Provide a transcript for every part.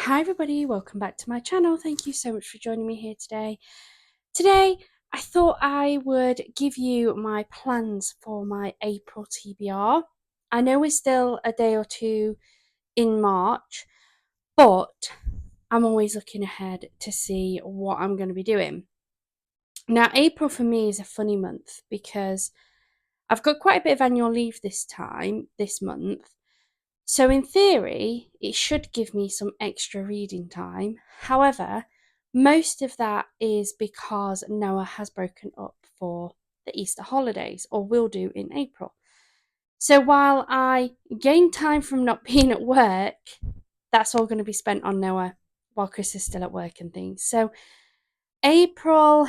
Hi everybody, welcome back to my channel. Thank you so much for joining me here today. Today, I thought I would give you my plans for my April TBR. I know we're still a day or two in March, but I'm always looking ahead to see what I'm going to be doing. Now, April for me is a funny month because I've got quite a bit of annual leave this month. So, in theory, it should give me some extra reading time. However, most of that is because Noah has broken up for the Easter holidays, or will do in April. So, while I gain time from not being at work, that's all going to be spent on Noah while Chris is still at work and things. So, April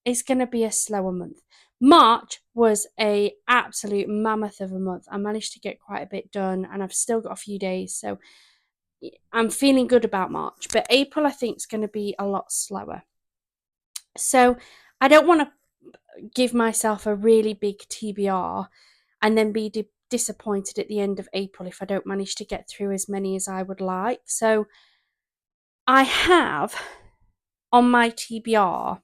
is going to be a slower month. March was a absolute mammoth of a month. I managed to get quite a bit done and I've still got a few days, so I'm feeling good about March. But April I think is going to be a lot slower. So I don't want to give myself a really big TBR and then be disappointed at the end of April if I don't manage to get through as many as I would like. So I have on my TBR,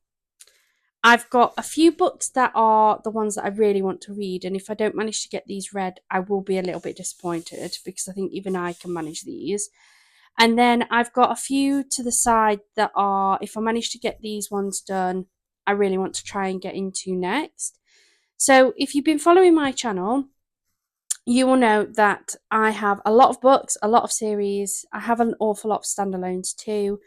I've got a few books that are the ones that I really want to read, and if I don't manage to get these read, I will be a little bit disappointed because I think even I can manage these. And then I've got a few to the side that are, if I manage to get these ones done, I really want to try and get into next. So if you've been following my channel, you will know that I have a lot of books, a lot of series. I have an awful lot of standalones too.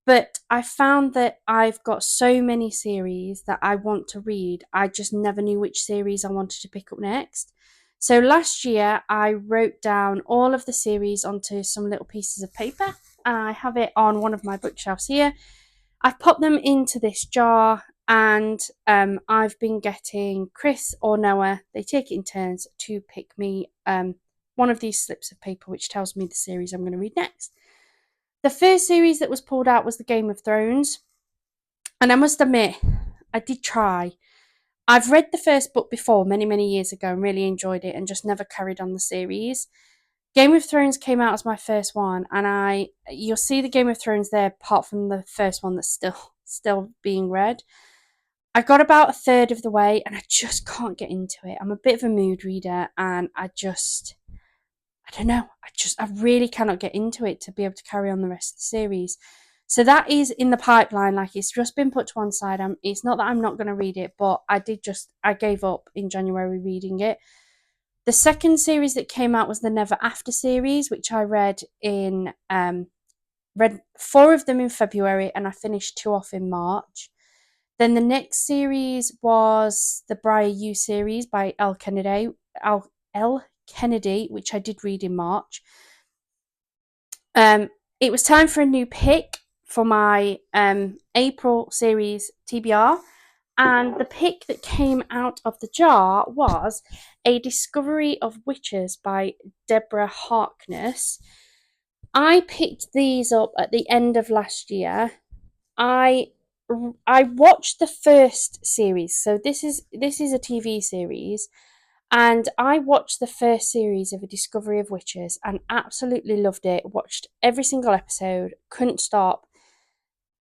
But I found that I've got so many series that I want to read. I just never knew which series I wanted to pick up next. So last year, I wrote down all of the series onto some little pieces of paper. And I have it on one of my bookshelves here. I've popped them into this jar and I've been getting Chris or Noah, they take it in turns to pick me one of these slips of paper which tells me the series I'm going to read next. The first series that was pulled out was the Game of Thrones. And I must admit, I did try. I've read the first book before many, many years ago and really enjoyed it and just never carried on the series. Game of Thrones came out as my first one, and you'll see the Game of Thrones there apart from the first one that's still being read. I got about a third of the way and I just can't get into it. I'm a bit of a mood reader and I don't know. I really cannot get into it to be able to carry on the rest of the series. So that is in the pipeline. Like, it's just been put to one side. It's not that I'm not going to read it, but I gave up in January reading it. The second series that came out was the Never After series, which I read 4 of them in February and I finished 2 off in March. Then the next series was the Briar U series by L. Kennedy, which I did read in March. It was time for a new pick for my April series TBR, and the pick that came out of the jar was A Discovery of Witches by Deborah Harkness. I picked these up at the end of last year. I watched the first series, so this is a TV series, and I watched the first series of A Discovery of Witches and absolutely loved it. Watched every single episode, couldn't stop,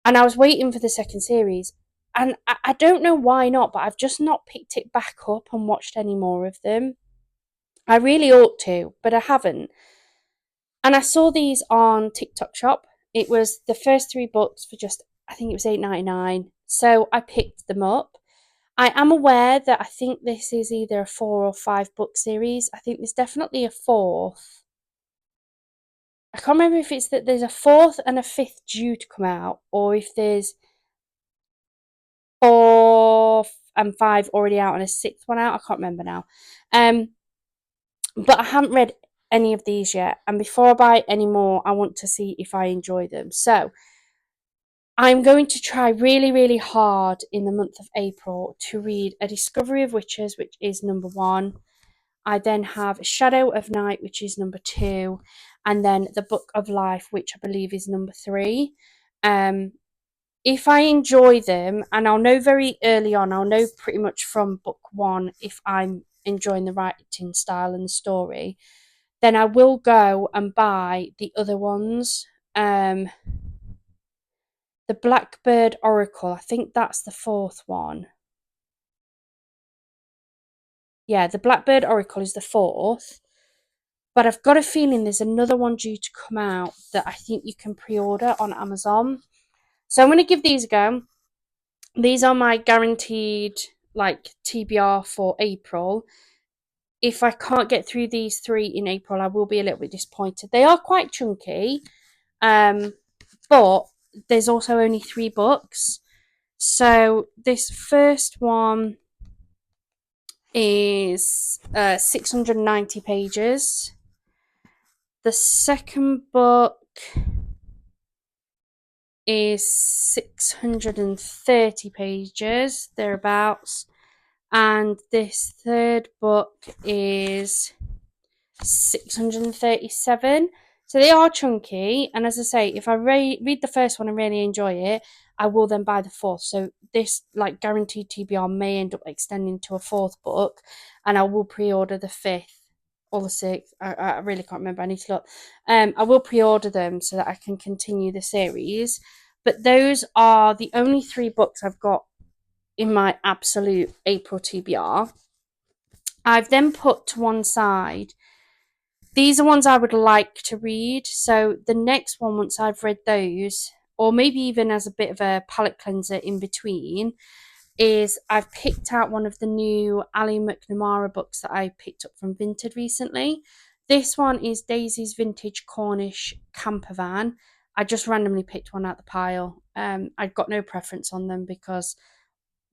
and I was waiting for the second series. And I don't know why not, but I've just not picked it back up and watched any more of them. I really ought to, but I haven't. And I saw these on TikTok Shop. It was the first 3 books for just, I think it was $8.99. So I picked them up. I am aware that I think this is either a 4 or 5 book series. I think there's definitely a 4th. I can't remember if it's that there's a 4th and a 5th due to come out, or if there's 4 and 5 already out and a 6th one out. I can't remember now. But I haven't read any of these yet, and before I buy any more, I want to see if I enjoy them. So I'm going to try really, really hard in the month of April to read A Discovery of Witches, which is number 1. I then have Shadow of Night, which is number 2, and then The Book of Life, which I believe is number 3. If I enjoy them, and I'll know very early on, I'll know pretty much from book 1 if I'm enjoying the writing style and the story, then I will go and buy the other ones the Blackbird Oracle. I think that's the fourth one. Yeah, the Blackbird Oracle is the fourth. But I've got a feeling there's another one due to come out that I think you can pre-order on Amazon. So I'm going to give these a go. These are my guaranteed like TBR for April. If I can't get through these three in April, I will be a little bit disappointed. They are quite chunky, but there's also only 3 books. So this first one is 690 pages. The second book is 630 pages, thereabouts. And this third book is 637. So they are chunky. And as I say, if I read the first one and really enjoy it, I will then buy the fourth. So this like guaranteed TBR may end up extending to a fourth book, and I will pre-order the fifth or the sixth. I really can't remember. I need to look. I will pre-order them so that I can continue the series. But those are the only 3 books I've got in my absolute April TBR. I've then put to one side. These are ones I would like to read. So the next one, once I've read those, or maybe even as a bit of a palate cleanser in between, is I've picked out one of the new Ali McNamara books that I picked up from Vinted recently. This one is Daisy's Vintage Cornish Camper Van. I just randomly picked one out the pile. I'd got no preference on them because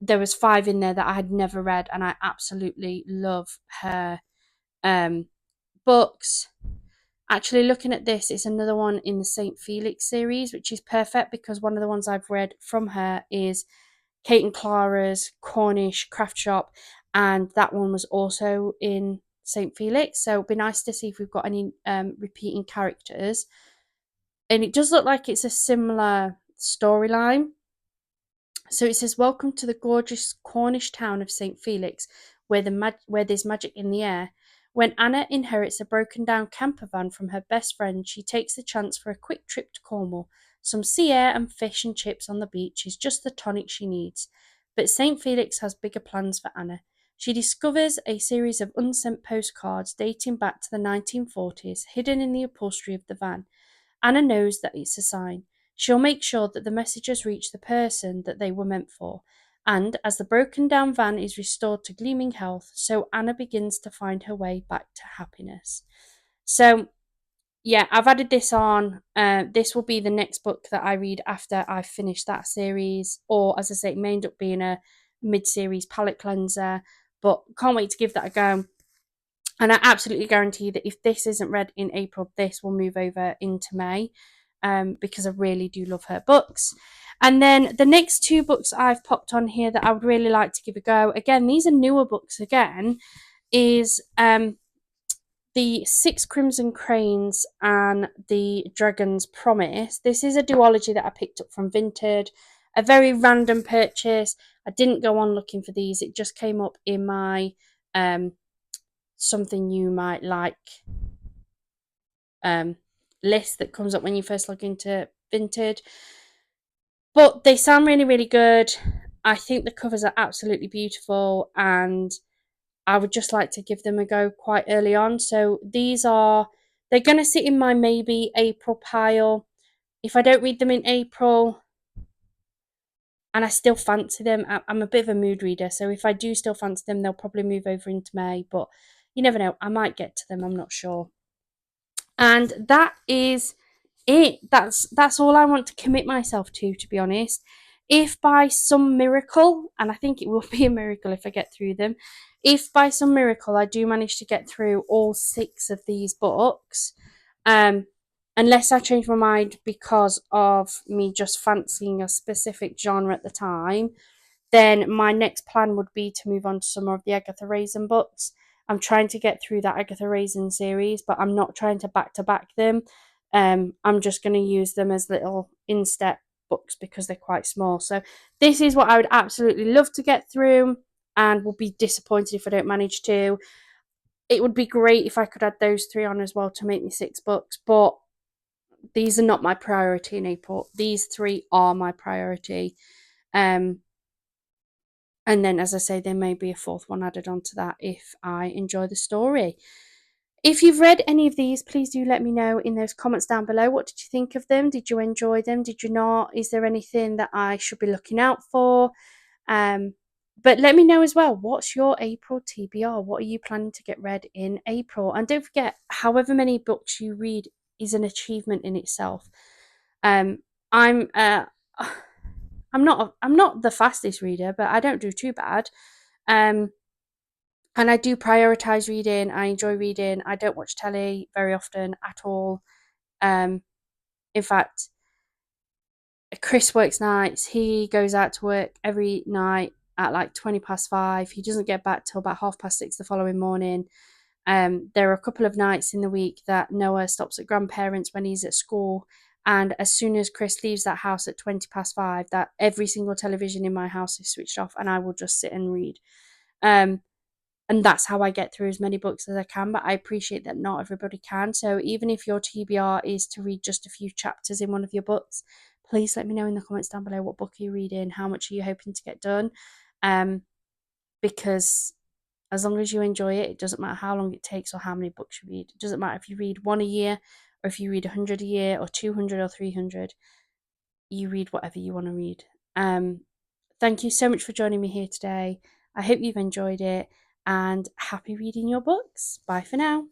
there was 5 in there that I had never read, and I absolutely love her books. Actually, looking at this, it's another one in the St. Felix series, which is perfect because one of the ones I've read from her is Kate and Clara's Cornish Craft Shop, and that one was also in St. Felix. So it'd be nice to see if we've got any repeating characters. And it does look like it's a similar storyline. So it says, "Welcome to the gorgeous Cornish town of St. Felix, where there's magic in the air. When Anna inherits a broken-down camper van from her best friend, she takes the chance for a quick trip to Cornwall. Some sea air and fish and chips on the beach is just the tonic she needs. But St. Felix has bigger plans for Anna. She discovers a series of unsent postcards dating back to the 1940s, hidden in the upholstery of the van. Anna knows that it's a sign. She'll make sure that the messages reach the person that they were meant for. And as the broken down van is restored to gleaming health, so Anna begins to find her way back to happiness." So, yeah, I've added this on. This will be the next book that I read after I finish that series. Or, as I say, it may end up being a mid series palette cleanser. But can't wait to give that a go. And I absolutely guarantee that if this isn't read in April, this will move over into May, because I really do love her books. And then the next 2 books I've popped on here that I would really like to give a go, again, these are newer books again, is the 6 Crimson Cranes and the Dragon's Promise. This is a duology that I picked up from Vinted, a very random purchase. I didn't go on looking for these. It just came up in my something you might like list that comes up when you first log into Vinted. But they sound really, really good. I think the covers are absolutely beautiful, and I would just like to give them a go quite early on. So they're going to sit in my maybe April pile. If I don't read them in April and I still fancy them, I'm a bit of a mood reader. So if I do still fancy them, they'll probably move over into May. But you never know. I might get to them. I'm not sure. And that is it. That's all I want to commit myself to be honest. If by some miracle, and I think it will be a miracle if I get through them, if by some miracle I do manage to get through all 6 of these books, unless I change my mind because of me just fancying a specific genre at the time, then my next plan would be to move on to some more of the Agatha Raisin books. I'm trying to get through that Agatha Raisin series, but I'm not trying to back them. I'm just going to use them as little in-step books because they're quite small. So this is what I would absolutely love to get through, and will be disappointed if I don't manage to. It would be great if I could add those 3 on as well to make me 6 books, but these are not my priority in April. These three are my priority. Um, and then, as I say, there may be a fourth one added onto that if I enjoy the story. If you've read any of these, please do let me know in those comments down below. What did you think of them? Did you enjoy them? Did you not? Is there anything that I should be looking out for? Um, but let me know as well, what's your April TBR? What are you planning to get read in April? And don't forget, however many books you read is an achievement in itself. Um, I'm I'm not the fastest reader, but I don't do too bad. Um, and I do prioritize reading. I enjoy reading. I don't watch telly very often at all. Um, in fact, Chris works nights. He goes out to work every night at like 5:20. He doesn't get back till about 6:30 the following morning. There are a couple of nights in the week that Noah stops at grandparents when he's at school. And as soon as Chris leaves that house at 5:20, that every single television in my house is switched off and I will just sit and read. Um, and that's how I get through as many books as I can. But I appreciate that not everybody can. So even if your TBR is to read just a few chapters in one of your books, please let me know in the comments down below what book are you reading, how much are you hoping to get done, because as long as you enjoy it, it doesn't matter how long it takes or how many books you read. It doesn't matter if you read one a year or if you read 100 a year or 200 or 300. You read whatever you want to read. Um, Thank you so much for joining me here today. I hope you've enjoyed it and happy reading your books. Bye for now.